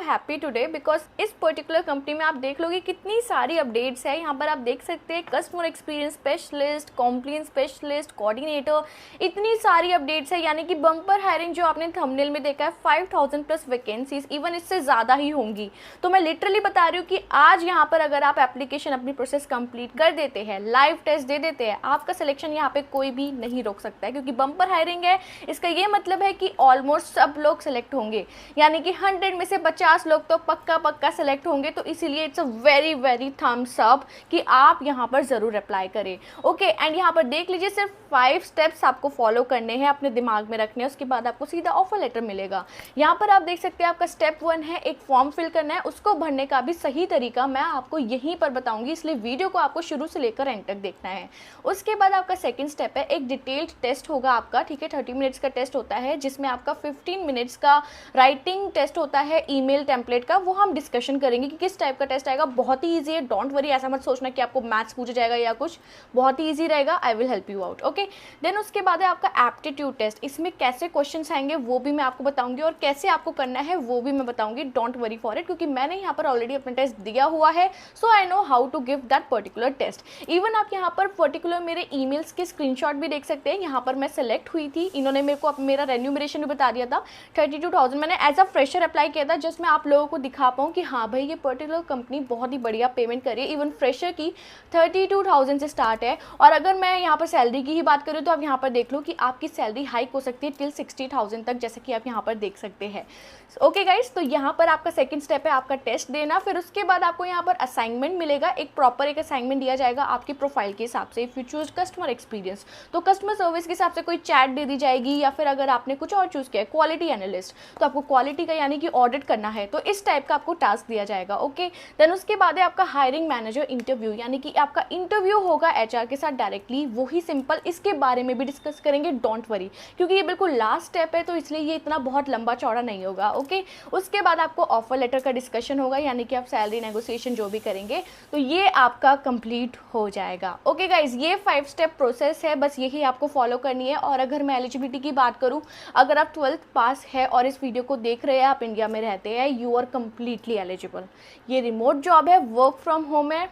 Happy today because इस particular company में आप देख लोगे कितनी सारी अपडेट्स है। यहाँ पर आप देख सकते हैं customer experience specialist, complain specialist, coordinator, इतनी सारी अपडेट्स है। यानी कि बम्पर हायरिंग जो आपने थंबनेल में देखा है 5000 प्लस वैकेंसीज, इवन इससे ज़्यादा ही होंगी। तो मैं लिटरली बता रही हूँ कि आज यहाँ पर अगर आप एप्लीकेशन अपनी प्रोसेस कंप्लीट कर देते हैं, लाइव टेस्ट दे देते हैं, आपका सिलेक्शन यहाँ पे कोई भी नहीं रोक सकता है, क्योंकि बम्पर हायरिंग है। इसका ये मतलब है कि ऑलमोस्ट सब लोग सेलेक्ट होंगे, यानी कि 100 में से 50 लोग तो पक्का सेलेक्ट होंगे। तो इसीलिए it's a very very thumbs up कि आप यहाँ पर ज़रूर अप्लाई करें। ओके, एंड यहाँ पर देख लीजिए सिर्फ 5 स्टेप्स आपको फॉलो करने हैं, अपने दिमाग में रखने हैं, उसके बाद आपको सीधा ऑफर लेटर मिलेगा। यहाँ पर आप देख सकते हैं आपका स्टेप 1 है एक फॉर्म फिल करना है, उसको भरने का भी सही तरीका मैं आपको यहीं पर बताऊंगी, इसलिए वीडियो को आपको शुरू से लेकर एंड तक देखना है। उसके बाद आपका सेकंड स्टेप है एक डिटेल्ड टेस्ट होगा आपका, ठीक है, 30 मिनट्स का टेस्ट होता है, जिसमें आपका 15 मिनट्स का राइटिंग टेस्ट होता है ईमेल टेम्पलेट का। वो हम डिस्कशन करेंगे कि किस टाइप का टेस्ट आएगा। बहुत ही ईजी है, डोंट वरी, ऐसा मत सोचना कि आपको मैथ्स पूछा जाएगा या कुछ, बहुत ही ईजी रहेगा। I will help you out. Okay, then उसके बाद है आपका एप्टीट्यूड टेस्ट। इसमें कैसे क्वेश्चन आएंगे वो भी मैं आपको बताऊंगी, और कैसे आपको करना है वो भी मैं बताऊंगी। डोंट वरी फॉर इट, क्योंकि मैंने यहाँ पर ऑलरेडी अपना टेस्ट दिया हुआ है, so I know how to give that particular test. Even आप यहाँ पर पर्टिकुलर मेरे ईमेल्स के स्क्रीनशॉट भी देख सकते हैं। यहाँ पर मैं सेलेक्ट हुई थी, इन्होंने मेरे को मेरा रेन्यूमरेशन भी बता दिया था 32,000। मैंने एज अ फ्रेशर अप्लाई किया था, जस्ट मैं आप लोगों को दिखा पाऊँ कि हाँ भाई ये पर्टिकुलर कंपनी बहुत ही बढ़िया पेमेंट कर रही है। इवन फ्रेशर की 32,000 से स्टार्ट है। और अगर मैं यहाँ पर सैलरी की ही बात करूँ तो आप यहाँ पर देख लो कि आपकी सैलरी हाइक हो सकती है टिल 60,000 तक, जैसे कि आप यहाँ पर देख सकते हैं। ओके गाइस, तो यहाँ पर आपका सेकंड स्टेप है आपका टेस्ट देना। फिर उसके बाद आपको यहाँ पर असाइनमेंट मिलेगा, एक प्रॉपर एक असाइनमेंट दिया जाएगा आपकी प्रोफाइल के हिसाब से। If you choose customer experience तो कस्टमर सर्विस के हिसाब से कोई चैट दे दी जाएगी, या फिर अगर आपने कुछ और चूज किया है क्वालिटी एनालिस्ट तो आपको क्वालिटी का यानी कि ऑडिट करना है, तो इस टाइप का आपको टास्क दिया जाएगा। ओके, देन उसके बाद है आपका हायरिंग मैनेजर इंटरव्यू, यानी कि आपका इंटरव्यू होगा एचआर के साथ डायरेक्टली, वही सिंपल। इसके बारे में भी डिस्कस करेंगे, डोंट वरी, क्योंकि ये बिल्कुल लास्ट स्टेप है, तो इसलिए ये इतना बहुत लंबा चौड़ा नहीं होगा। ओके, उसके बाद आपको ऑफर लेटर का डिस्कशन होगा, यानी कि आप सैलरी नेगोशिएशन जो भी करेंगे, तो ये आपका कंप्लीट हो जाएगा। ओके गाइज, ये 5 स्टेप प्रोसेस है, बस यही आपको फॉलो करनी है। और अगर मैं एलिजिबिलिटी की बात करूं, अगर आप 12th पास है और इस वीडियो को देख रहे हैं, आप इंडिया में रहते हैं, यू आर कंप्लीटली एलिजिबल। ये रिमोट जॉब है, वर्क फ्रॉम होम है,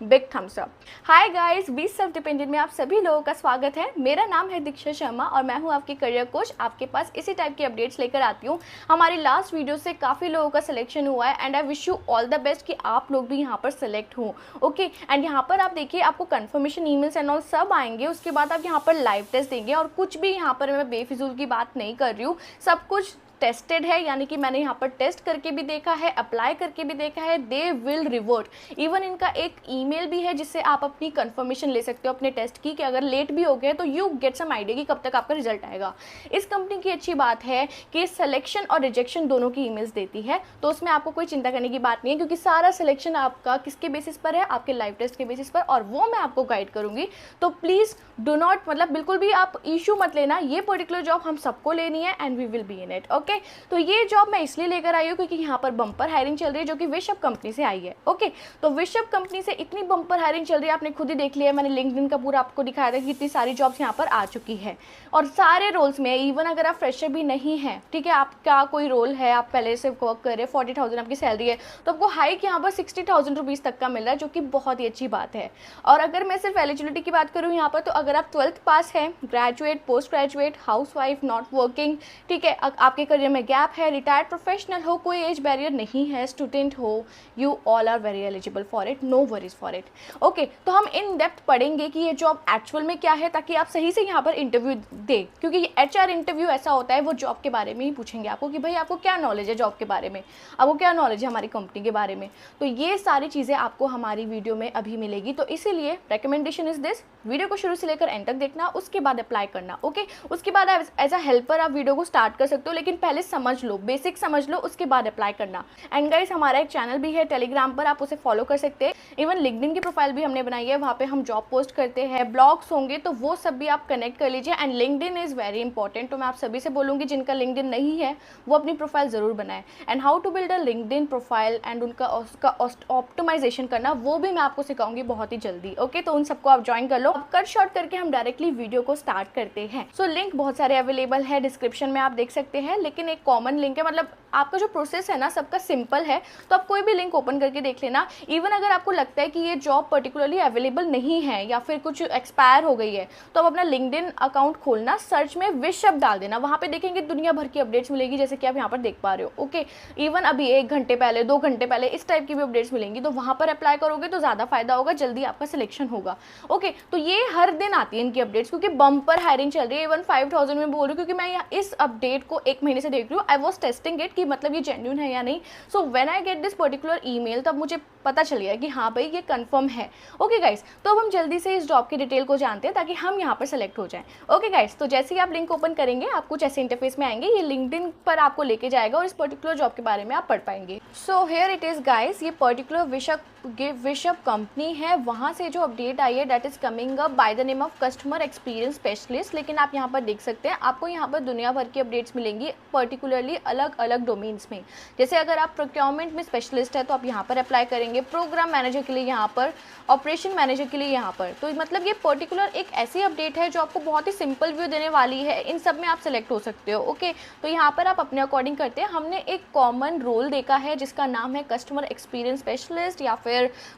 big thumbs up. Hi guys, be self dependent में आप सभी लोगों का स्वागत है। मेरा नाम है दीक्षा शर्मा और मैं हूं आपकी करियर कोच। आपके पास इसी टाइप की अपडेट्स लेकर आती हूं। हमारी लास्ट वीडियो से काफ़ी लोगों का सिलेक्शन हुआ है, and I wish you all the best कि आप लोग भी यहां पर सेलेक्ट हों। ओके, एंड यहाँ पर आप देखिए आपको कंफर्मेशन ईमेल्स एंड ऑल सब आएंगे। उसके बाद आप यहाँ पर लाइव टेस्ट देंगे, और कुछ भी यहाँ पर मैं बेफिजूल की बात नहीं कर रही हूँ, सब कुछ टेस्टेड है, यानी कि मैंने यहाँ पर टेस्ट करके भी देखा है, अप्लाई करके भी देखा है। They will revert. इवन इनका एक ईमेल भी है जिससे आप अपनी कंफर्मेशन ले सकते हो अपने टेस्ट की, कि अगर लेट भी हो गए तो यू गेट सम आइडिया कि कब तक आपका रिजल्ट आएगा। इस कंपनी की अच्छी बात है कि सिलेक्शन और रिजेक्शन दोनों की ईमेल्स देती है, तो उसमें आपको कोई चिंता करने की बात नहीं है, क्योंकि सारा सिलेक्शन आपका किसके बेसिस पर है, आपके लाइव टेस्ट के बेसिस पर, और वो मैं आपको गाइड करूंगी। तो प्लीज़ डू नॉट, मतलब बिल्कुल भी आप इशू मत लेना। ये पर्टिकुलर जॉब हम सबको लेनी है, and we will be in it. Okay, तो ये जॉब मैं इसलिए लेकर आई हूँ क्योंकि यहाँ पर बम्पर हायरिंग चल रही है, जो कि विशअप कंपनी से आई है। ओके, तो विशअप कंपनी से इतनी बम्पर हायरिंग चल रही है, आपने खुद ही देख लिया, मैंने लिंक्डइन का पूरा आपको दिखाया था कि इतनी सारी जॉब्स यहाँ पर आ चुकी है, और सारे रोल्स में। इवन अगर आप फ्रेशर भी नहीं है, ठीक है, आपका कोई रोल है, आप पहले से वर्क कर रहे हैं, 40,000 आपकी सैलरी है, तो आपको हाइक यहाँ पर 60,000 रुपीज़ तक का मिल रहा है, जो कि बहुत ही अच्छी बात है। और अगर मैं सिर्फ एलिजिबिलिटी की बात करूँ यहाँ पर, तो अगर आप 12th पास है, graduate, post graduate, house wife, not working, ठीक है, आपके करियर में गैप है, रिटायर्ड प्रोफेशनल हो, कोई एज बैरियर नहीं है, स्टूडेंट हो, you all are very eligible for it, no worries for it. Okay, तो हम इन डेप्थ पढ़ेंगे कि ये जॉब एक्चुअल में क्या है, ताकि आप सही से यहाँ पर इंटरव्यू दे, क्योंकि एचआर इंटरव्यू ऐसा होता है, वो जॉब के बारे में ही पूछेंगे आपको कि भाई आपको क्या नॉलेज है जॉब के बारे में, आपको क्या नॉलेज है हमारी कंपनी के बारे में। तो ये सारी चीज़ें आपको हमारी वीडियो में अभी मिलेगी। तो इसीलिए रिकमेंडेशन इज दिस, वीडियो को शुरू से लेकर एंड तक देखना, उसके बाद अप्लाई करना। ओके, उसके बाद एज अ हेल्पर आप वीडियो को स्टार्ट कर सकते हो, लेकिन पहले समझ लो, बेसिक समझ लो, उसके बाद अप्लाई करना। एंड गाइस, हमारा एक चैनल भी है टेलीग्राम पर, आप उसे फॉलो कर सकते हैं। इवन लिंक्डइन की प्रोफाइल भी हमने बनाई है, वहाँ पे हम जॉब पोस्ट करते हैं, ब्लॉग्स होंगे, तो वो सब भी आप कनेक्ट कर लीजिए। And LinkedIn is very important, तो मैं आप सभी से बोलूँगी जिनका लिंक्डइन नहीं है वो अपनी प्रोफाइल ज़रूर बनाए। And how to build a LinkedIn profile and उसका ऑप्टिमाइजेशन करना, वो भी मैं आपको सिखाऊंगी बहुत ही जल्दी। ओके, तो उन सबको आप ज्वाइन कर लो। अब कट शॉर्ट करके हम डायरेक्टली वीडियो को स्टार्ट करते हैं। सो लिंक बहुत सारे अवेलेबल है डिस्क्रिप्शन में, आप देख सकते हैं। लेकिन एक कॉमन लिंक है, मतलब आपका जो प्रोसेस है ना सबका सिंपल है, तो आप कोई भी लिंक ओपन करके देख लेना। इवन अगर आपको लगता है कि ये जॉब पर्टिकुलरली अवेलेबल नहीं है या फिर कुछ एक्सपायर हो गई है, तो आप अपना लिंक्डइन अकाउंट खोलना, सर्च में विश शब्द डाल देना, वहाँ पे देखेंगे दुनिया भर की अपडेट्स मिलेगी, जैसे कि आप यहाँ पर देख पा रहे हो। ओके, इवन अभी 1 घंटे पहले, 2 घंटे पहले इस टाइप की भी अपडेट्स मिलेंगी, तो वहाँ पर अप्लाई करोगे तो ज़्यादा फायदा होगा, जल्दी आपका सिलेक्शन होगा। ओके, तो ये हर दिन आती है इनकी अपडेट्स, क्योंकि बम्पर हायरिंग चल रही है। इवन 5000 में बोल रही हूँ, क्योंकि मैं इस अपडेट को 1 महीने से देख रही हूँ। आई वॉज टेस्टिंग इट कि मतलब ये जेन्युइन है या नहीं। So when I get this particular email, तब मुझे पता चल गया कि हाँ भाई ये कंफर्म है। ओके गाइस, तो अब हम जल्दी से इस जॉब की डिटेल को जानते हैं ताकि हम यहाँ पर सेलेक्ट हो जाएं। ओके गाइस, तो जैसे ही आप लिंक ओपन करेंगे आप कुछ ऐसे इंटरफेस में आएंगे, ये लिंक्डइन पर आपको लेके जाएगा और इस पर्टिकुलर जॉब के बारे में आप पढ़ पाएंगे। So here it is guys, ये पर्टिकुलर विशप कंपनी है, वहाँ से जो अपडेट आई है that is coming up by the name of customer experience specialist. लेकिन आप यहाँ पर देख सकते हैं, आपको यहाँ पर दुनिया भर की अपडेट्स मिलेंगी, पर्टिकुलरली अलग अलग डोमेन्स में। जैसे अगर आप प्रोक्योरमेंट में स्पेशलिस्ट है तो आप यहाँ पर अप्लाई करेंगे, प्रोग्राम मैनेजर के लिए यहाँ पर, ऑपरेशन मैनेजर के लिए यहाँ पर। तो मतलब ये पर्टिकुलर एक ऐसी अपडेट है जो आपको बहुत ही सिंपल व्यू देने वाली है, इन सब में आप सेलेक्ट हो सकते हो। ओके, तो यहाँ पर आप अपने अकॉर्डिंग करते हैं। हमने एक कॉमन रोल देखा है जिसका नाम है कस्टमर एक्सपीरियंस स्पेशलिस्ट या फिर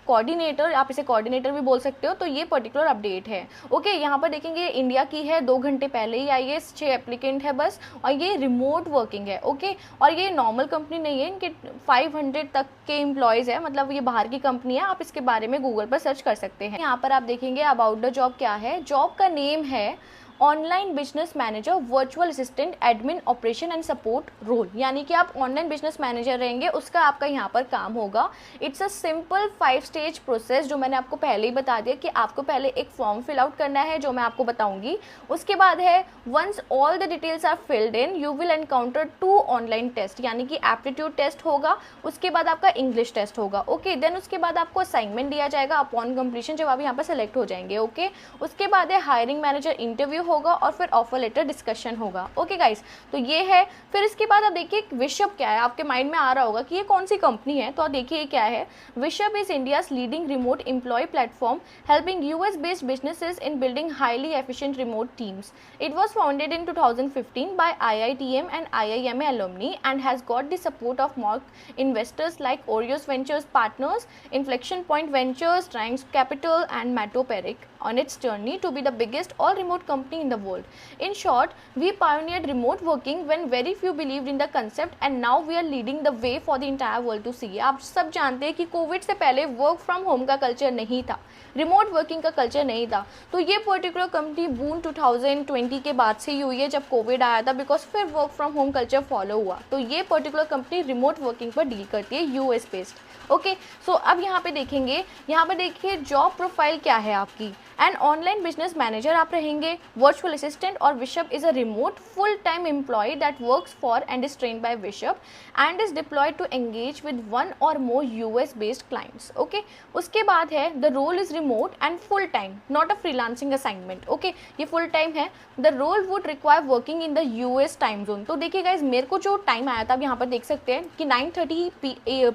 कोऑर्डिनेटर, आप इसे कोऑर्डिनेटर भी बोल सकते हो। तो ये पर्टिकुलर अपडेट है। ओके, यहाँ पर देखेंगे इंडिया की है, 2 घंटे पहले ही आई है, 6 एप्लीकेंट है बस, और ये रिमोट वर्किंग है। ओके, और ये नॉर्मल कंपनी नहीं है, इनके 500 तक के एम्प्लॉयज़ है, मतलब ये बाहर की कंपनी है। आप इसके बारे में गूगल पर सर्च कर सकते हैं। यहाँ पर आप देखेंगे अबाउट द जॉब क्या है। जॉब का नेम है online business manager virtual assistant admin operation and support role, यानी कि आप ऑनलाइन बिजनेस मैनेजर रहेंगे, उसका आपका यहाँ पर काम होगा। It's a simple 5 stage process, जो मैंने आपको पहले ही बता दिया कि आपको पहले एक फॉर्म फिल आउट करना है, जो मैं आपको बताऊंगी। उसके बाद है once all the details are filled in you will encounter 2 online test, यानी कि एप्टीट्यूड टेस्ट होगा, उसके बाद आपका इंग्लिश टेस्ट होगा। ओके, देन उसके बाद आपको असाइनमेंट दिया जाएगा अपॉन कंप्लीशन, जब आप यहाँ पर सेलेक्ट हो जाएंगे। ओके, उसके बाद है हायरिंग मैनेजर इंटरव्यू होगा और फिर ऑफर लेटर डिस्कशन होगा। ओके गाइस, तो ये है। फिर इसके बाद आप देखिए विशप क्या है, आपके माइंड में आ रहा होगा कि ये कौन सी कंपनी है, तो आप देखिए क्या है। Wishup is India's leading remote employ platform helping US based businesses in building highly efficient remote teams. It was founded in 2015 by IITM and IIMA alumni and has got the support of marquee investors like Orios Ventures Partners, Inflection Point Ventures, Triangle Capital and Matoperic on its journey to be the biggest all-remote company in the world. In short, we pioneered remote working when very few believed in the concept and now we are leading the way for the entire world to see. आप सब जानते हैं कि Covid से पहले work from home का culture नहीं था, रिमोट वर्किंग का कल्चर नहीं था। तो ये पर्टिकुलर कंपनी बून 2020 के बाद से ही हुई है, जब कोविड आया था, बिकॉज फिर work from home culture follow हुआ। तो ये पर्टिकुलर कंपनी रिमोट वर्किंग पर डील करती है, यूएस बेस्ड। ओके, सो अब यहाँ पे देखेंगे, यहाँ पे देखिए जॉब प्रोफाइल क्या है आपकी। एंड ऑनलाइन बिजनेस मैनेजर आप रहेंगे, वर्चुअल असिस्टेंट, और Wishup is a remote full time employ that works for and is trained by Wishup and is deployed to engage with 1 or more US based clients. Okay, उसके बाद है the role is remote and full time, not a freelancing assignment. Okay, ये full time है। The role would require working in the US time zone. तो देखिए guys, मेरे को जो टाइम आया था, आप यहाँ पर देख सकते हैं कि 9:30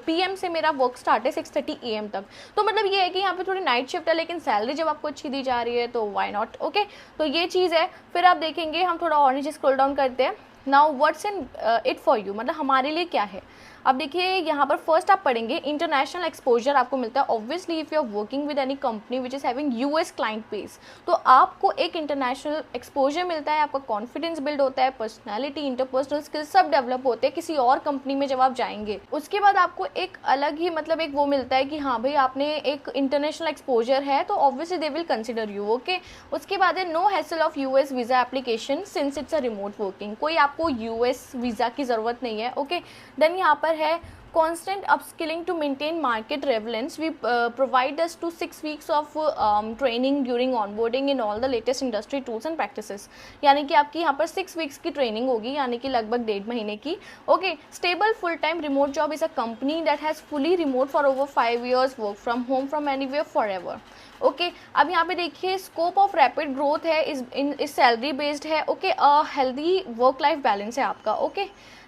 PM से मेरा वर्क स्टार्ट है 6:30 AM तक। तो मतलब ये है कि यहाँ पे थोड़ी नाइट शिफ्ट है, लेकिन सैलरी जब आपको अच्छी दी जा रही है तो व्हाई नॉट। ओके, तो ये चीज़ है। फिर आप देखेंगे, हम थोड़ा और नीचे स्क्रॉल डाउन करते हैं। Now what's in it for you, मतलब हमारे लिए क्या है। अब देखिए यहाँ पर फर्स्ट आप पढ़ेंगे इंटरनेशनल एक्सपोजर आपको मिलता है। Obviously if you are working with any company which is having US client base, तो आपको एक इंटरनेशनल एक्सपोजर मिलता है, आपका कॉन्फिडेंस बिल्ड होता है, पर्सनैलिटी, इंटरपर्सनल स्किल्स सब डेवलप होते हैं किसी और कंपनी में जब आप जाएंगे। उसके बाद आपको एक अलग ही मतलब एक वो मिलता है कि हाँ भाई आपने एक इंटरनेशनल एक्सपोजर है, तो obviously they will consider you. Okay, उसके बाद है no hassle of US visa application since it's a remote working, कोई आपको यूएस वीज़ा की ज़रूरत नहीं है। ओके, देन यहाँ पर है constant upskilling to maintain market relevance. We provide us to 6 weeks of training during onboarding in all the latest industry tools and practices. यानी कि आपकी यहाँ पर 6 weeks की ट्रेनिंग होगी, यानी कि लगभग 1.5 महीने की। Okay, stable full time remote job is a company that has fully remote for over 5 years, work from home from anywhere for ever. Okay, अब यहाँ पे देखिए स्कोप ऑफ रैपिड ग्रोथ है, इस सैलरी बेस्ड है। Okay, healthy work life balance है आपका। Okay,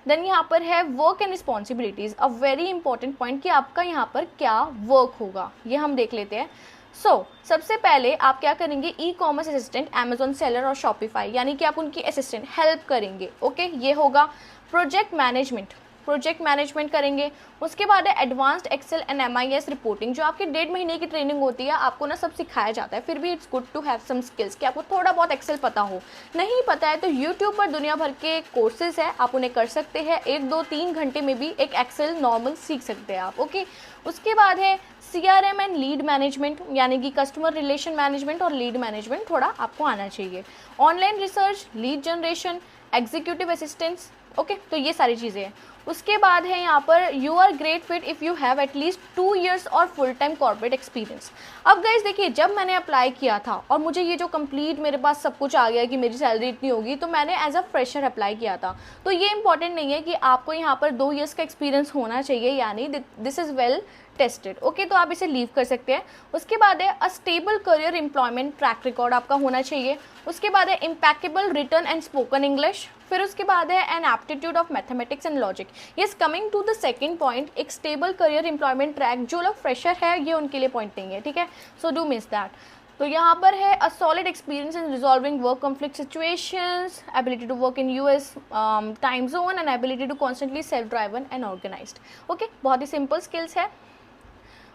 then यहाँ पर है work and responsibilities, a very important point कि आपका यहाँ पर क्या वर्क होगा, ये हम देख लेते हैं। सबसे पहले आप क्या करेंगे, e commerce assistant, Amazon seller और शॉपिफाई, यानी कि आप उनकी असिस्टेंट हेल्प करेंगे। ओके, ये होगा। प्रोजेक्ट मैनेजमेंट करेंगे। उसके बाद है advanced Excel and MIS reporting, जो आपकी 1.5 महीने की ट्रेनिंग होती है, आपको ना सब सिखाया जाता है। फिर भी it's good to have some skills, कि आपको थोड़ा बहुत एक्सेल पता हो। नहीं पता है तो यूट्यूब पर दुनिया भर के कोर्सेज है, आप उन्हें कर सकते हैं। 1, 2, 3 घंटे में भी एक एक्सेल नॉर्मल सीख सकते हैं आप। ओके, उसके बाद है CRM एंड लीड मैनेजमेंट, यानी कि कस्टमर रिलेशन मैनेजमेंट और लीड मैनेजमेंट थोड़ा आपको आना चाहिए। Online research, lead generation, executive assistants. Okay, तो ये सारी चीज़ें हैं। उसके बाद है यहाँ पर you are great fit if you have at least 2 years और फुल टाइम कॉर्पोरेट एक्सपीरियंस। अब गाइज देखिए, जब मैंने अप्लाई किया था और मुझे ये जो कंप्लीट मेरे पास सब कुछ आ गया कि मेरी सैलरी इतनी होगी, तो मैंने एज अ फ्रेशर अप्लाई किया था। तो ये इंपॉर्टेंट नहीं है कि आपको यहाँ पर 2 years का एक्सपीरियंस होना चाहिए, यानी this is well tested. Okay, तो आप इसे लीव कर सकते हैं। उसके बाद है a stable career employment track record आपका होना चाहिए। उसके बाद है impeccable written and spoken English. फिर उसके बाद है an aptitude of mathematics and logic. Yes, coming to the second point, एक स्टेबल करियर एम्प्लॉयमेंट ट्रैक, जो लोग फ्रेशर है ये उनके लिए पॉइंट नहीं है, ठीक है, सो डू मिस दैट। तो यहाँ पर है a solid experience in resolving work conflict situations, ability to work in US time zone and ability to constantly self driven and organised. Okay, बहुत ही सिंपल स्किल्स है।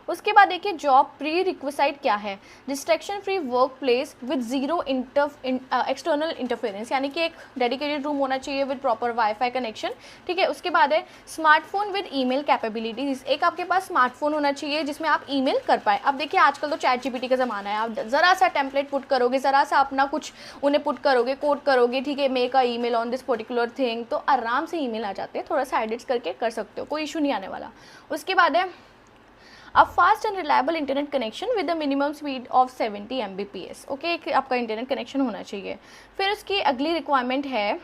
उसके बाद देखिए जॉब प्री रिक्विसाइट क्या है, distraction free work place with zero external interference, यानी कि एक डेडिकेटेड रूम होना चाहिए विद प्रॉपर वाईफाई कनेक्शन, ठीक है। उसके बाद है स्मार्टफोन विद ईमेल कैपेबिलिटीज, एक आपके पास स्मार्टफोन होना चाहिए जिसमें आप ईमेल कर पाए। अब देखिए आजकल तो चैट GPT का ज़माना है, आप ज़रा सा टेम्पलेट पुट करोगे, ज़रा सा अपना कुछ उन्हें पुट करोगे, कोड करोगे, ठीक है, make a email on this particular thing, तो आराम से ईमेल आ जाते हैं। थोड़ा सा एडिट्स करके कर सकते हो, कोई इशू नहीं आने वाला। उसके बाद है a fast and reliable internet connection with a minimum speed of 70 Mbps। Okay, एक आपका इंटरनेट कनेक्शन होना चाहिए। फिर उसकी अगली रिक्वायरमेंट है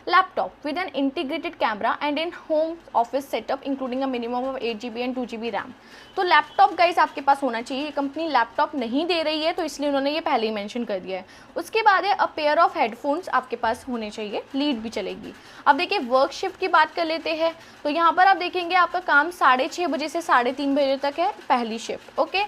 laptop with an integrated camera and in home office setup including a minimum of 8 GB and 2 GB RAM. तो laptop guys आपके पास होना चाहिए। ये कंपनी लैपटॉप नहीं दे रही है, तो इसलिए उन्होंने ये पहले ही मेंशन कर दिया है। उसके बाद है अ पेयर ऑफ हेडफोन्स आपके पास होने चाहिए, लीड भी चलेगी। अब देखिए वर्क शिफ्ट की बात कर लेते हैं। तो यहाँ पर आप देखेंगे आपका काम 6:30 बजे से 3:30 बजे तक है, पहली शिफ्ट। ओके,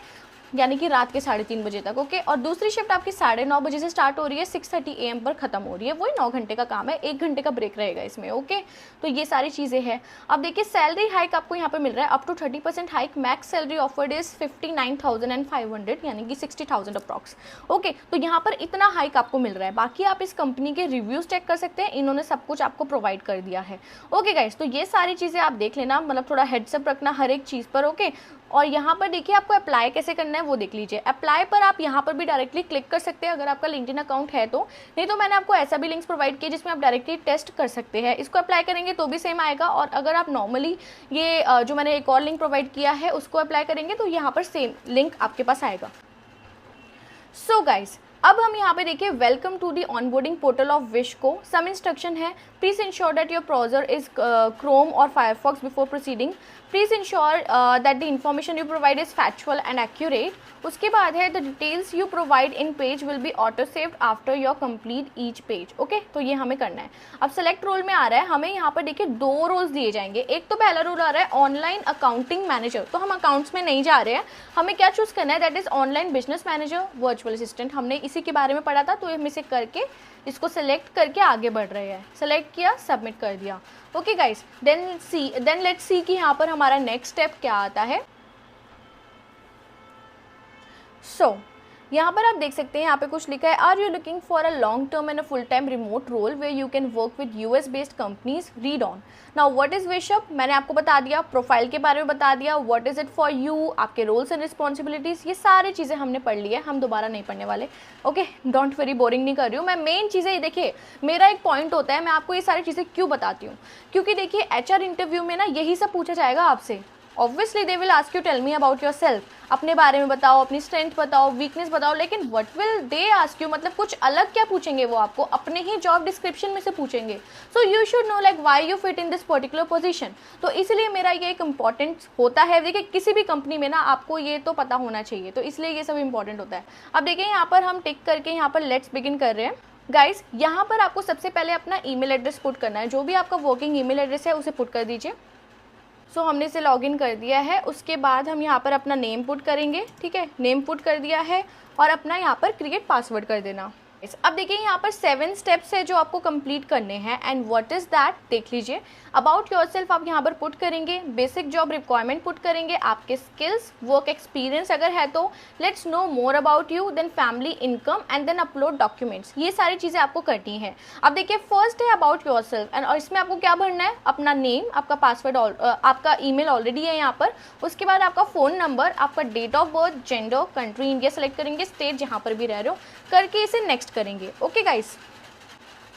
यानी कि रात के 3:30 बजे तक। ओके, और दूसरी शिफ्ट आपकी 9:30 बजे से स्टार्ट हो रही है, 6:30 AM पर खत्म हो रही है। वही 9 घंटे का काम है, 1 घंटे का ब्रेक रहेगा इसमें। ओके, तो ये सारी चीज़ें हैं। अब देखिए सैलरी हाइक आपको यहाँ पर मिल रहा है up to 30% hike. Max salary offered is 59,500, यानी कि 60,000 अप्रॉक्स। ओके, तो यहाँ पर इतना हाइक आपको मिल रहा है। बाकी आप इस कंपनी के रिव्यूज चेक कर सकते हैं, इन्होंने सब कुछ आपको प्रोवाइड कर दिया है। ओके गाइस, तो ये सारी चीज़ें आप देख लेना, मतलब थोड़ा हेड्सअप रखना हर एक चीज़ पर। ओके, और यहाँ पर देखिए आपको अप्लाई कैसे करना है वो देख लीजिए। अप्लाई पर आप यहाँ पर भी डायरेक्टली क्लिक कर सकते हैं अगर आपका लिंक्डइन अकाउंट है तो, नहीं तो मैंने आपको ऐसा भी लिंक्स प्रोवाइड किया जिसमें आप डायरेक्टली टेस्ट कर सकते हैं। इसको अप्लाई करेंगे तो भी सेम आएगा, और अगर आप नॉर्मली ये जो मैंने एक और लिंक प्रोवाइड किया है उसको अप्लाई करेंगे तो यहाँ पर सेम लिंक आपके पास आएगा। सो गाइज, अब हम यहाँ पे देखिए welcome to the onboarding portal of Wish को। सम इंस्ट्रक्शन है, please ensure that your browser is Chrome और Firefox before proceeding. Please ensure that the information you provide is factual and accurate. उसके बाद है the details you provide in page will be auto saved after your complete each page. Okay, तो ये हमें करना है। अब सेलेक्ट रोल में आ रहा है, हमें यहाँ पर देखिए 2 रोल्स दिए जाएंगे। एक तो पहला रोल आ रहा है ऑनलाइन अकाउंटिंग मैनेजर, तो हम अकाउंट्स में नहीं जा रहे हैं, हमें क्या चूज करना है, that is online business manager virtual assistant. हमने इसी के बारे में पढ़ा था, तो हम इसे करके इसको सेलेक्ट करके आगे बढ़ रहे हैं। सेलेक्ट किया, सबमिट कर दिया। Okay guys, then let's see कि यहाँ पर हमारा नेक्स्ट स्टेप क्या आता है। सो यहाँ पर आप देख सकते हैं, यहाँ पे कुछ लिखा है, are you looking for a long term and a full time remote role where you can work with US based companies, read on. Now what is Wishup, मैंने आपको बता दिया, प्रोफाइल के बारे में बता दिया, what is it for you, आपके रोल्स एंड रिस्पॉन्सिबिलिटीज, ये सारी चीज़ें हमने पढ़ ली है, हम दोबारा नहीं पढ़ने वाले। ओके, डोंट वेरी बोरिंग नहीं कर रही हूँ मैं। मेन चीज़ें देखिए, मेरा एक पॉइंट होता है, मैं आपको ये सारी चीज़ें क्यों बताती हूँ, क्योंकि देखिए HR इंटरव्यू में ना यही सब पूछा जाएगा आपसे। Obviously they will ask you tell me about yourself, अपने बारे में बताओ, अपनी स्ट्रेंथ बताओ, वीकनेस बताओ, लेकिन what will they ask you, मतलब कुछ अलग क्या पूछेंगे वो आपको, अपने ही जॉब डिस्क्रिप्शन में से पूछेंगे। So you should know like why you fit in this particular position. तो इसलिए मेरा ये एक इंपॉर्टेंट होता है। देखिए किसी भी कंपनी में ना आपको ये तो पता होना चाहिए, तो इसलिए ये सब इंपॉर्टेंट होता है। अब देखिए यहाँ पर हम टिक करके यहाँ पर लेट्स बिगिन कर रहे हैं। गाइज, यहाँ पर आपको सबसे पहले अपना ईमेल एड्रेस पुट करना है, जो भी आपका वर्किंग ईमेल एड्रेस है उसे पुट कर दीजिए। सो हमने इसे लॉगिन कर दिया है। उसके बाद हम यहाँ पर अपना नेम पुट करेंगे, ठीक है, नेम पुट कर दिया है, और अपना यहाँ पर क्रिएट पासवर्ड कर देना। अब देखिए यहाँ पर 7 स्टेप्स है जो आपको कंप्लीट करने हैं एंड व्हाट इज दैट देख लीजिए। अबाउट योरसेल्फ आप यहाँ पर पुट करेंगे, बेसिक जॉब रिक्वायरमेंट पुट करेंगे, आपके स्किल्स, वर्क एक्सपीरियंस अगर है तो, let's know more about you, then family, income and then upload documents. ये सारी चीज़ें आपको करनी है। अब देखिए फर्स्ट है अबाउट योरसेल्फ एंड इसमें आपको क्या भरना है, अपना नेम, आपका पासवर्ड, आपका ईमेल ऑलरेडी है यहाँ पर, उसके बाद आपका फ़ोन नंबर, आपका date of birth, gender, country India select करेंगे, स्टेट जहाँ पर भी रह रहे हो करके इसे नेक्स्ट करेंगे। Okay guys,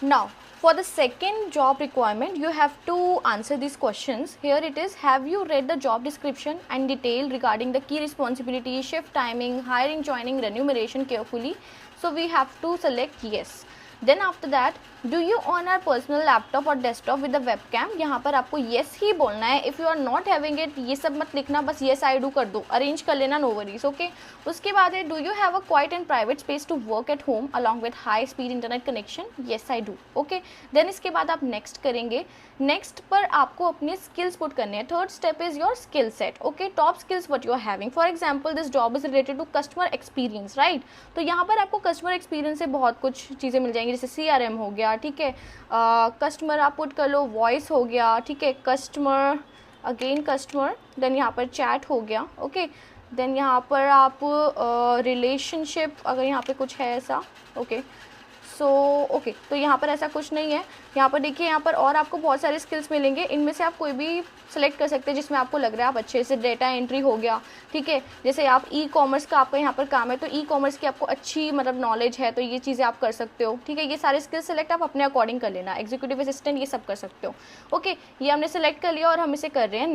now for the second job requirement you have to answer these questions. Here it is, have you read the job description and detail regarding the key responsibilities, shift timing, hiring, joining, remuneration carefully? So we have to select yes. Then after that, do you own a personal laptop or desktop with a webcam? यहाँ पर आपको yes ही बोलना है। If you are not having it, ये सब मत लिखना, बस yes I do कर दो, अरेंज कर लेना, no worries, okay? उसके बाद है do you have a quiet and private space to work at home along with high speed internet connection? Yes I do, okay? Then इसके बाद आप next करेंगे। नेक्स्ट पर आपको अपने स्किल्स पुट करने हैं। Third step is your skill set, okay, top skills what you are having. For example this job is related to customer experience, right? तो यहाँ पर आपको कस्टमर एक्सपीरियंस से बहुत कुछ चीज़ें मिल जाएंगी, जैसे CRM हो गया, ठीक है, कस्टमर आप पुट कर लो, वॉइस हो गया, ठीक है, कस्टमर, अगेन कस्टमर, देन यहाँ पर चैट हो गया, ओके, देन यहाँ पर आप रिलेशनशिप अगर यहाँ पे कुछ है ऐसा, ओके, सो ओके, तो यहाँ पर ऐसा कुछ नहीं है। यहाँ पर देखिए, यहाँ पर और आपको बहुत सारे स्किल्स मिलेंगे, इनमें से आप कोई भी सेलेक्ट कर सकते हैं जिसमें आपको लग रहा है आप अच्छे से, डेटा एंट्री हो गया, ठीक है, जैसे आप ई-कॉमर्स का आपका यहाँ पर काम है तो ई-कॉमर्स की आपको अच्छी मतलब नॉलेज है तो ये चीज़ें आप कर सकते हो, ठीक है, ये सारे स्किल्स सेलेक्ट आप अपने अकॉर्डिंग कर लेना, एग्जीक्यूटिव असिस्टेंट ये सब कर सकते हो, ओके, ये हमने सेलेक्ट कर लिया और हम इसे कर रहे हैं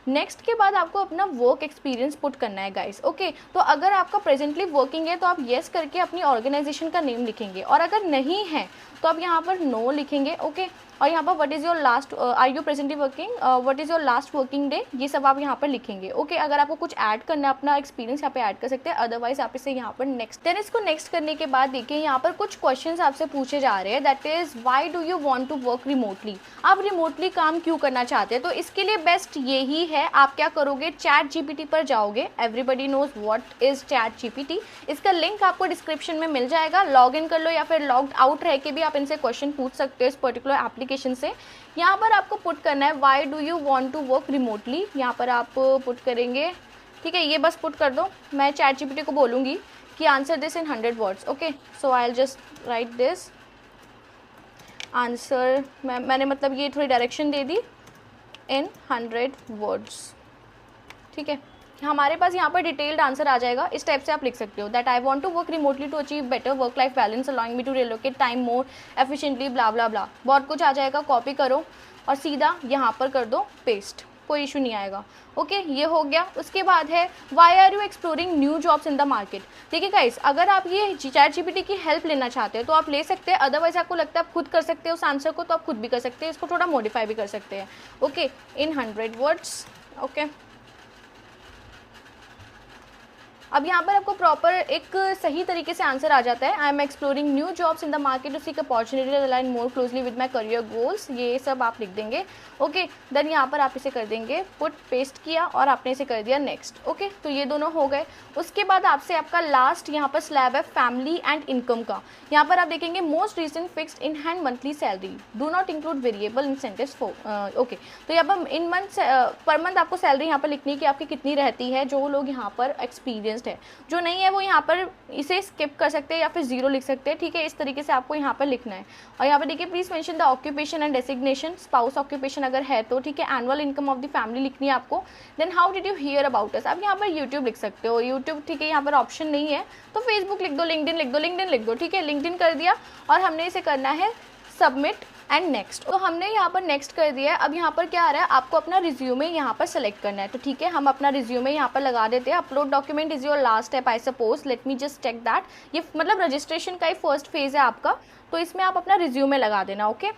नेक्स्ट के बाद आपको अपना वर्क एक्सपीरियंस पुट करना है गाइस, ओके। तो अगर आपका प्रेजेंटली वर्किंग है तो आप येस करके अपनी ऑर्गेनाइजेशन का नेम लिखेंगे, और अगर नहीं है तो आप यहाँ पर नो लिखेंगे, ओके, और यहाँ पर what is your last, are you presently working, what is your last working day, ये सब आप यहाँ पर लिखेंगे, ओके। अगर आपको कुछ ऐड करना है अपना एक्सपीरियंस यहाँ पे ऐड कर सकते हैं, अदरवाइज आप इसे यहाँ पर नेक्स्ट। देन इसको नेक्स्ट करने के बाद देखिए यहाँ पर कुछ क्वेश्चंस आपसे पूछे जा रहे हैं, that is why do you want to work remotely, आप रिमोटली काम क्यों करना चाहते हैं? तो इसके लिए बेस्ट यही है, आप क्या करोगे, चैट GPT पर जाओगे, everybody knows what is chat GPT, इसका लिंक आपको डिस्क्रिप्शन में मिल जाएगा, लॉग इन कर लो या फिर लॉग आउट रह के भी आप इनसे क्वेश्चन पूछ सकते हो इस पर्टिकुलर एप्लीकेशन से। यहाँ पर आपको पुट करना है why do you want to work remotely, यहाँ पर आप पुट करेंगे, ठीक है, ये बस पुट कर दो। मैं चैट GPT को बोलूँगी कि answer this in 100 words, okay, so I will just right this answer, मैंने मतलब ये थोड़ी डायरेक्शन दे दी, इन 100 वर्ड्स, ठीक है, हमारे पास यहाँ पर डिटेल्ड आंसर आ जाएगा। इस टाइप से आप लिख सकते हो, that I want to work remotely to achieve better work life balance allowing me to relocate time more efficiently, blah blah blah, बहुत कुछ आ जाएगा, कॉपी करो और सीधा यहाँ पर कर दो पेस्ट, कोई इशू नहीं आएगा, ओके, ये हो गया। उसके बाद है why are you exploring new jobs in the market. देखिए गाइस, अगर आप ये चैट GPT की हेल्प लेना चाहते हो तो आप ले सकते हैं, अदरवाइज आपको लगता है आप खुद कर सकते हो उस आंसर को तो आप खुद भी कर सकते हैं, इसको थोड़ा मॉडिफाई भी कर सकते हैं, ओके, इन 100 वर्ड्स, ओके। अब यहाँ पर आपको प्रॉपर एक सही तरीके से आंसर आ जाता है, I am exploring new jobs in the market to seek opportunity align more closely with my career goals, ये सब आप लिख देंगे, ओके। देन यहाँ पर आप इसे कर देंगे पुट, पेस्ट किया और आपने इसे कर दिया नेक्स्ट, ओके, तो ये दोनों हो गए। उसके बाद आपसे आपका लास्ट यहाँ पर स्लैब है फैमिली एंड इनकम का। यहाँ पर आप देखेंगे most recent fixed in hand monthly salary, do not include variable incentives for, okay, तो यहाँ पर इन मंथ पर मंथ आपको सैलरी यहाँ पर लिखनी है कि आपकी कितनी रहती है, जो लोग यहाँ पर एक्सपीरियंस है, जो नहीं है वो यहाँ पर इसे स्किप कर सकते हैं या फिर 0 लिख सकते हैं, ठीक है, इस तरीके से आपको यहाँ पर लिखना है। और यहाँ पर देखिए please mention the occupation and designation, spouse occupation अगर है तो, ठीक है, annual income of the family लिखनी है आपको। Then how did you hear about us, आप यहाँ पर यूट्यूब लिख सकते हो, यूट्यूब, ठीक है, यहाँ पर ऑप्शन नहीं है तो फेसबुक लिख दो, लिंक्डइन लिख दो, लिंक्डइन लिख दो, ठीक है, लिंक्डइन कर दिया और हमने इसे करना है सबमिट एंड नेक्स्ट। तो हमने यहाँ पर नेक्स्ट कर दिया है। अब यहाँ पर क्या आ रहा है, आपको अपना रिज्यूमे यहाँ पर सेलेक्ट करना है, तो ठीक है, हम अपना रिज्यूमे यहाँ पर लगा देते हैं। Upload document is your last step I suppose, let me just check that, ये मतलब रजिस्ट्रेशन का ही फर्स्ट फेज है आपका, तो इसमें आप अपना रिज्यूमे लगा देना, ओके।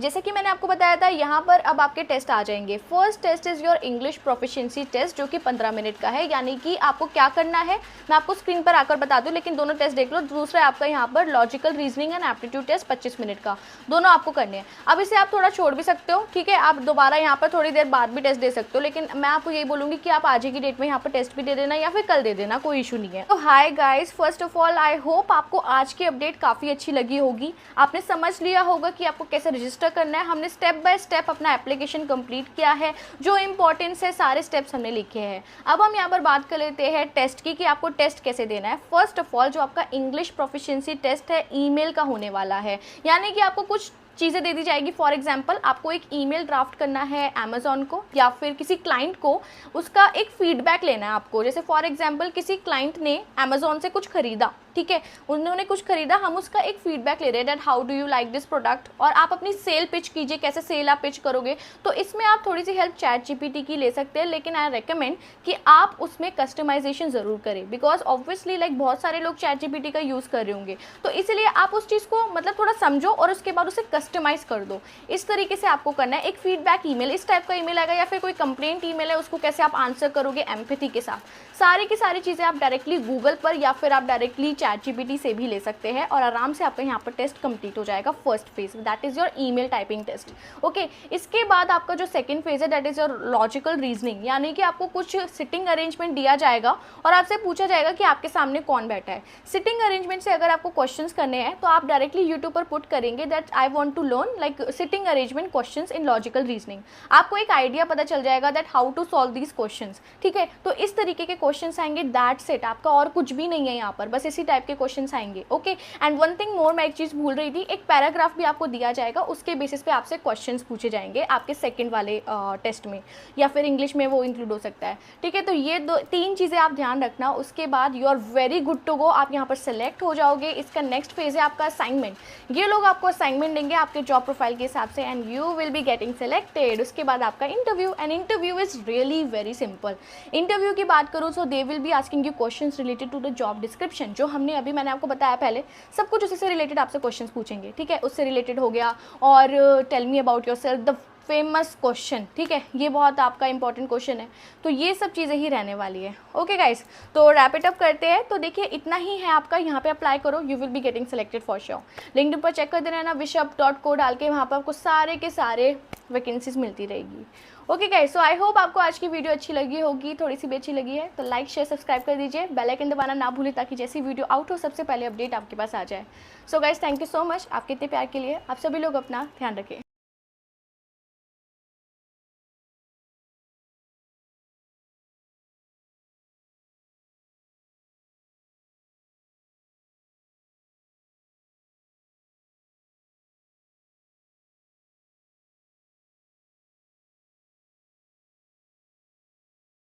जैसे कि मैंने आपको बताया था, यहाँ पर अब आपके टेस्ट आ जाएंगे। First test is your English proficiency test, जो कि 15 मिनट का है। यानी कि आपको क्या करना है मैं आपको स्क्रीन पर आकर बता दूँ, लेकिन दोनों टेस्ट देख लो। दूसरा आपका यहाँ पर logical reasoning and aptitude test 25 minute का, दोनों आपको करने हैं। अब इसे आप थोड़ा छोड़ भी सकते हो, ठीक है, आप दोबारा यहाँ पर थोड़ी देर बाद भी टेस्ट दे सकते हो, लेकिन मैं आपको यही बोलूँगी कि आप आज की डेट में यहाँ पर टेस्ट भी दे देना या फिर कल दे देना, कोई इशू नहीं है। तो hi guys, first of all I hope आपको आज की अपडेट काफ़ी अच्छी लगी होगी। आपने समझ लिया होगा कि आपको कैसे रजिस्टर करना है। हमने स्टेप बाय स्टेप अपना एप्लीकेशन कंप्लीट किया है, जो इंपॉर्टेंस है सारे स्टेप्स हमने लिखे हैं। अब हम यहाँ पर बात कर लेते हैं टेस्ट की, कि आपको टेस्ट कैसे देना है। फर्स्ट ऑफ ऑल जो आपका इंग्लिश प्रोफिशिएंसी टेस्ट है ईमेल का होने वाला है, यानी कि आपको कुछ चीज़ें दे दी जाएगी। फॉर एग्जांपल आपको एक ईमेल ड्राफ्ट करना है अमेज़ॉन को या फिर किसी क्लाइंट को, उसका एक फीडबैक लेना है आपको। जैसे फॉर एग्जांपल किसी क्लाइंट ने अमेज़ॉन से कुछ खरीदा, ठीक है, उन्होंने कुछ खरीदा, हम उसका एक फीडबैक ले रहे हैं that how do you like this product, और आप अपनी सेल पिच कीजिए, कैसे सेल आप पिच करोगे। तो इसमें आप थोड़ी सी हेल्प चैट जीपीटी की ले सकते हैं, लेकिन आई रेकमेंड कि आप उसमें कस्टमाइजेशन ज़रूर करें, बिकॉज ऑब्वियसली लाइक बहुत सारे लोग चैट जीपीटी का यूज़ कर रहे होंगे, तो इसीलिए आप उस चीज़ को मतलब थोड़ा समझो और उसके बाद उसे कस्टमाइज़ कर दो। इस तरीके से आपको करना है। एक फीडबैक ईमेल इस टाइप का ईमेल आएगा, या फिर कोई कंप्लेंट ईमेल है, उसको कैसे आप आंसर करोगे एम्पैथी के साथ। सारी की सारी चीज़ें आप डायरेक्टली गूगल पर या फिर आप डायरेक्टली चैट जीपीटी से भी ले सकते हैं, और आराम से आपका यहाँ पर टेस्ट कंप्लीट हो जाएगा। First phase that is your email typing test, okay. इसके बाद आपका जो सेकंड फेज है that is your logical reasoning, यानी कि आपको कुछ सिटिंग अरेंजमेंट दिया जाएगा और आपसे पूछा जाएगा कि आपके सामने कौन बैठा है। सिटिंग अरेंजमेंट से अगर आपको क्वेश्चंस करने हैं तो आप डायरेक्टली यूट्यूब पर पुट करेंगे that I want to learn like sitting arrangement questions in logical reasoning. आपको एक आइडिया पता चल जाएगा that how to solve these questions, ठीक है। तो इस तरीके के क्वेश्चंस आएंगे, दैट्स इट, आपका और कुछ भी नहीं है यहाँ पर, बस इसी टाइप के क्वेश्चंस आएंगे, okay. And one thing more, मैं एक चीज़ भूल रही थी, एक पैराग्राफ भी आपको दिया जाएगा, उसके बेसिस पे आपसे क्वेश्चंस पूछे जाएंगे आपके सेकंड वाले टेस्ट में, या फिर इंग्लिश में वो इंक्लूड हो सकता है, ठीक है। तो ये तीन चीज़ें आप ध्यान रखना। उसके बाद you are very good to go, आप यहाँ पर सेलेक्ट हो जाओगे। इसका नेक्स्ट फेज है आपका असाइनमेंट। ये लोग आपको असाइनमेंट देंगे आपके जॉब प्रोफाइल के हिसाब से, and you will be getting selected. उसके बाद आपका interview, and interview is really very simple. Interview की बात करूँ so they will be asking you questions related to the job description, जो हमने अभी मैंने आपको बताया पहले, सब कुछ उसी से रिलेटेड आपसे क्वेश्चंस पूछेंगे, ठीक है। उससे रिलेटेड हो गया, और tell me about yourself, the famous question, ठीक है, ये बहुत आपका इंपॉर्टेंट क्वेश्चन है। तो ये सब चीज़ें ही रहने वाली है, ओके गाइस। तो रैप इट अप करते हैं। तो देखिए इतना ही है आपका, यहाँ पे अप्लाई करो, you will be getting selected for sure. LinkedIn पर चेक करते रहना, wishUp.co डाल के, वहाँ पर आपको सारे के सारे वैकेंसीज मिलती रहेगी, okay guys. So I hope आपको आज की वीडियो अच्छी लगी होगी, थोड़ी सी भी अच्छी लगी है तो लाइक शेयर सब्सक्राइब कर दीजिए, बेल आइकन दबाना ना भूलें, ताकि जैसी वीडियो आउट हो सबसे पहले अपडेट आपके पास आ जाए। So guys thank you so much आपके इतने प्यार के लिए। आप सभी लोग अपना ध्यान रखें।